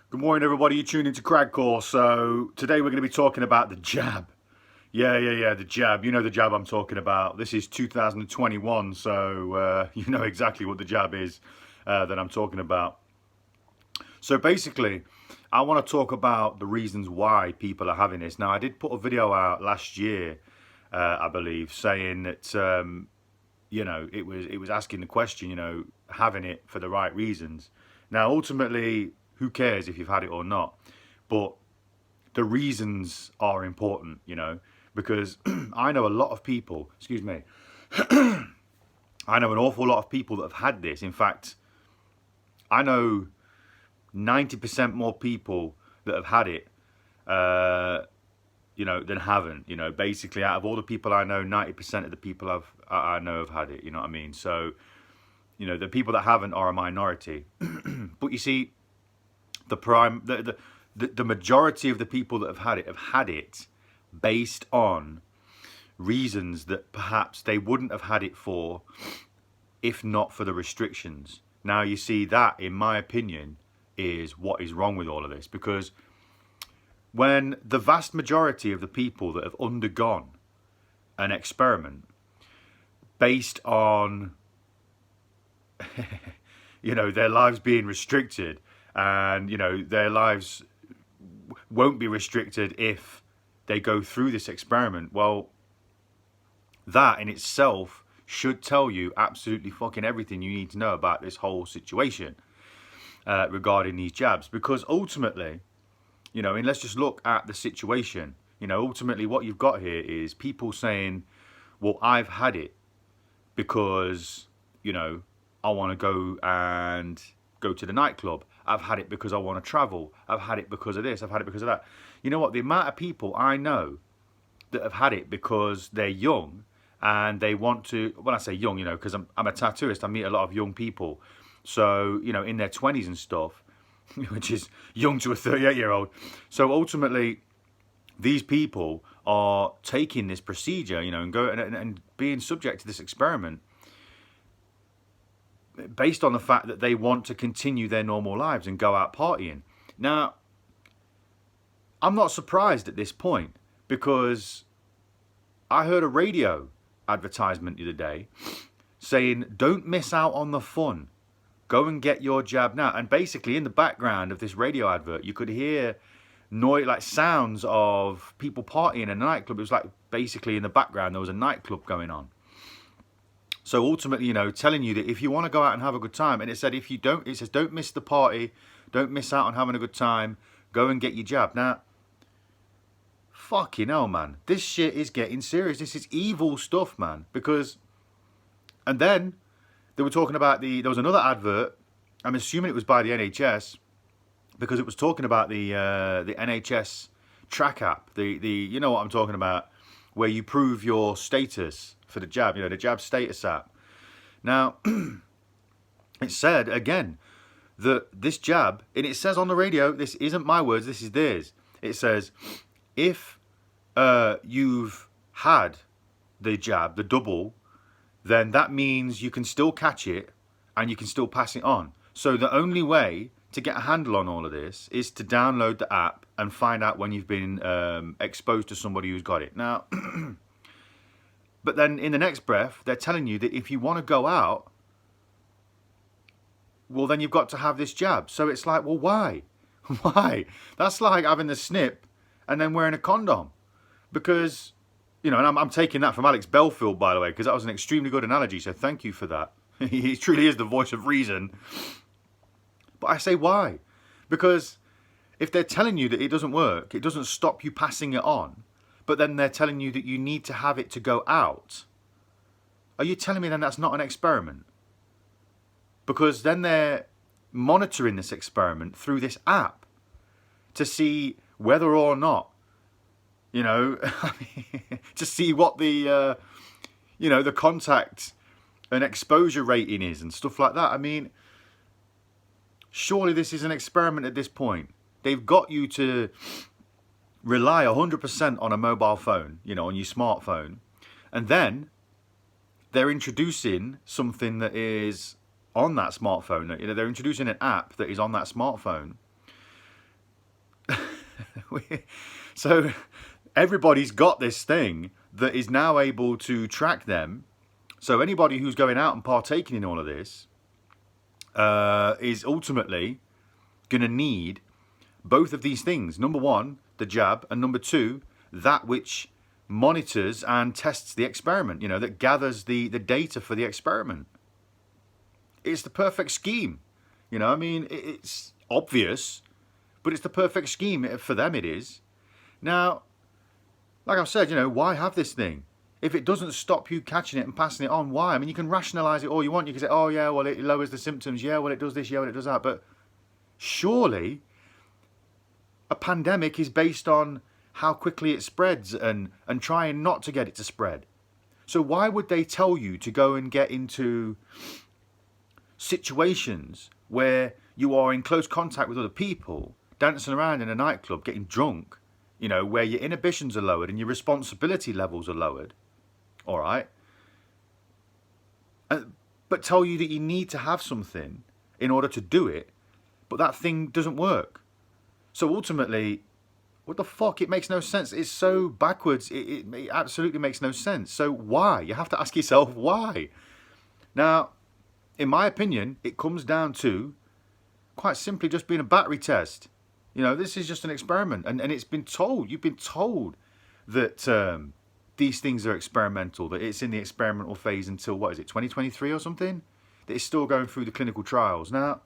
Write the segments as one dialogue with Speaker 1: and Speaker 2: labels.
Speaker 1: Good morning, everybody. You're tuning into Crag Course. So today we're going to be talking about the jab. Yeah, the jab. You know the jab I'm talking about. This is 2021, so you know exactly what the jab is that I'm talking about. So basically, I want to talk about the reasons why people are having this. Now, I did put a video out last year, I believe, saying that it was asking the question, having it for the right reasons. Now, ultimately, who cares if you've had it or not? But the reasons are important, because I know a lot of people, excuse me, I know an awful lot of people that have had this. In fact, I know 90% more people that have had it, than haven't. Basically, out of all the people I know, 90% of the people I know have had it. You know what I mean? So, the people that haven't are a minority. But you see, the majority of the people that have had it based on reasons that perhaps they wouldn't have had it for if not for the restrictions. Now, you see, that, in my opinion, is what is wrong with all of this, because when the vast majority of the people that have undergone an experiment based on their lives being restricted, and their lives won't be restricted if they go through this experiment, well, that in itself should tell you absolutely fucking everything you need to know about this whole situation regarding these jabs. Because ultimately, and let's just look at the situation. Ultimately what you've got here is people saying, well, I've had it because I want to go to the nightclub. I've had it because I want to travel. I've had it because of this. I've had it because of that. You know what? The amount of people I know that have had it because they're young and they want to, when I say young, because I'm a tattooist, I meet a lot of young people. So, in their 20s and stuff, which is young to a 38-year-old. So ultimately, these people are taking this procedure, and being subject to this experiment based on the fact that they want to continue their normal lives and go out partying. Now, I'm not surprised at this point, because I heard a radio advertisement the other day saying, don't miss out on the fun. Go and get your jab now. And basically, in the background of this radio advert, you could hear sounds of people partying in a nightclub. It was like basically in the background there was a nightclub going on. So ultimately, telling you that if you want to go out and have a good time, and it says don't miss the party, don't miss out on having a good time, go and get your jab. Now, fucking hell, man, this shit is getting serious. This is evil stuff, man. And then they were talking about there was another advert. I'm assuming it was by the NHS, because it was talking about the NHS track app. You know what I'm talking about, where you prove your status for the jab, the jab status app. Now, it said, again, that this jab, and it says on the radio, this isn't my words, this is theirs. It says, if you've had the jab, the double, then that means you can still catch it and you can still pass it on. So the only way to get a handle on all of this is to download the app and find out when you've been exposed to somebody who's got it. Now, but then in the next breath, they're telling you that if you want to go out, well, then you've got to have this jab. So it's like, well, why? Why? That's like having the snip and then wearing a condom. Because, and I'm taking that from Alex Belfield, by the way, because that was an extremely good analogy. So thank you for that. He truly is the voice of reason. But I say, why? Because if they're telling you that it doesn't work, it doesn't stop you passing it on, but then they're telling you that you need to have it to go out, are you telling me then that's not an experiment? Because then they're monitoring this experiment through this app to see whether or not, to see what the contact and exposure rating is and stuff like that. I mean, surely this is an experiment at this point. They've got you to rely 100% on a mobile phone, on your smartphone. And then they're introducing something that is on that smartphone. They're introducing an app that is on that smartphone So everybody's got this thing that is now able to track them. So anybody who's going out and partaking in all of this is ultimately going to need both of these things. Number one, the jab, and number two, that which monitors and tests the experiment, that gathers the data for the experiment. It's the perfect scheme. It's obvious, but it's the perfect scheme. For them it is. Now, like I've said, why have this thing? If it doesn't stop you catching it and passing it on, why? I mean, you can rationalise it all you want. You can say, oh yeah, well it lowers the symptoms. Yeah, well it does this. Yeah, well it does that. But surely a pandemic is based on how quickly it spreads and trying not to get it to spread. So why would they tell you to go and get into situations where you are in close contact with other people, dancing around in a nightclub, getting drunk, where your inhibitions are lowered and your responsibility levels are lowered, all right? But tell you that you need to have something in order to do it, but that thing doesn't work. So ultimately, what the fuck? It makes no sense. It's so backwards. It absolutely makes no sense. So why? You have to ask yourself why. Now, in my opinion, it comes down to quite simply just being a battery test. This is just an experiment. And it's been told, you've been told that these things are experimental, that it's in the experimental phase until, 2023 or something? That it's still going through the clinical trials. Now,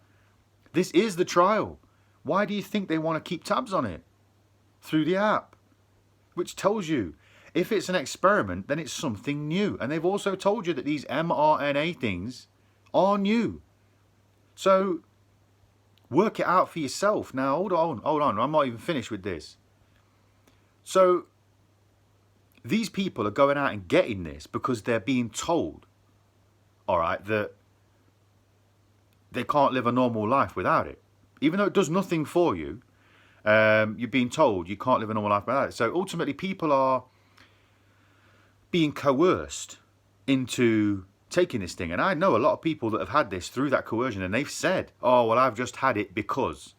Speaker 1: this is the trial. Why do you think they want to keep tabs on it? Through the app, which tells you if it's an experiment, then it's something new. And they've also told you that these mRNA things are new. So work it out for yourself. Now, hold on. I'm not even finished with this. So these people are going out and getting this because they're being told, all right, that they can't live a normal life without it. Even though it does nothing for you, you're being told you can't live a normal life without it. So ultimately, people are being coerced into taking this thing. And I know a lot of people that have had this through that coercion, and they've said, oh, well, I've just had it because.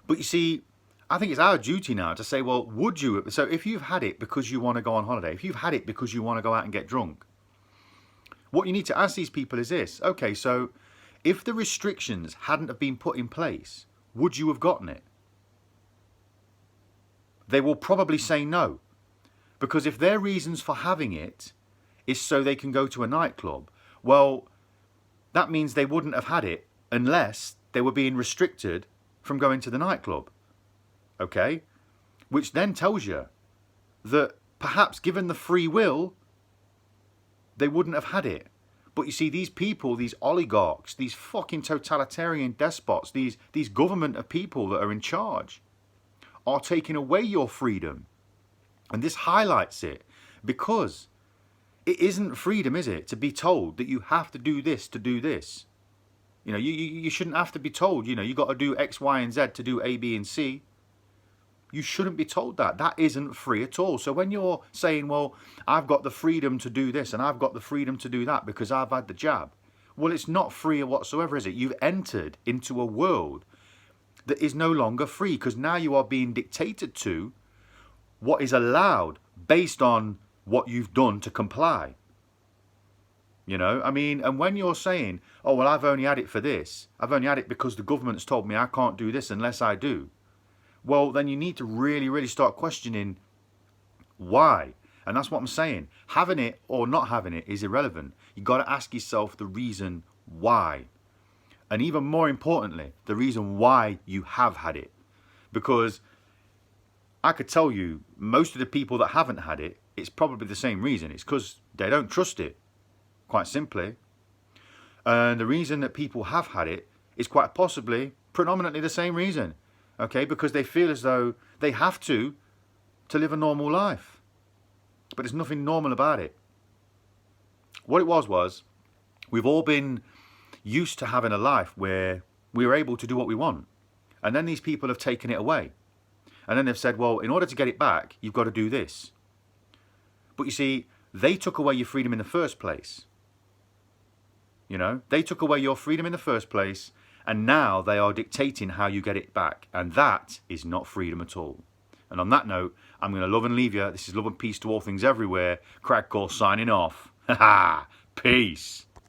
Speaker 1: But you see, I think it's our duty now to say, well, would you? So if you've had it because you want to go on holiday, if you've had it because you want to go out and get drunk, what you need to ask these people is this. Okay, so if the restrictions hadn't have been put in place, would you have gotten it? They will probably say no. Because if their reasons for having it is so they can go to a nightclub, well, that means they wouldn't have had it unless they were being restricted from going to the nightclub. Okay? Which then tells you that perhaps given the free will, they wouldn't have had it. But you see, these people, these oligarchs, these fucking totalitarian despots, these government of people that are in charge are taking away your freedom. And this highlights it because it isn't freedom, is it? To be told that you have to do this to do this. You shouldn't have to be told, you got to do X, Y, and Z to do A, B, and C. You shouldn't be told that. That isn't free at all. So when you're saying, well, I've got the freedom to do this and I've got the freedom to do that because I've had the jab. Well, it's not free whatsoever, is it? You've entered into a world that is no longer free because now you are being dictated to what is allowed based on what you've done to comply. And when you're saying, oh, well, I've only had it for this. I've only had it because the government's told me I can't do this unless I do. Well, then you need to really, really start questioning why. And that's what I'm saying. Having it or not having it is irrelevant. You got to ask yourself the reason why. And even more importantly, the reason why you have had it. Because I could tell you, most of the people that haven't had it, it's probably the same reason. It's because they don't trust it, quite simply. And the reason that people have had it is quite possibly predominantly the same reason. Okay, because they feel as though they have to live a normal life. But there's nothing normal about it. What it was we've all been used to having a life where we were able to do what we want. And then these people have taken it away. And then they've said, well, in order to get it back, you've got to do this. But you see, they took away your freedom in the first place. They took away your freedom in the first place. And now they are dictating how you get it back. And that is not freedom at all. And on that note, I'm going to love and leave you. This is Love and Peace to All Things Everywhere. Craig Cole signing off. Ha ha. Peace.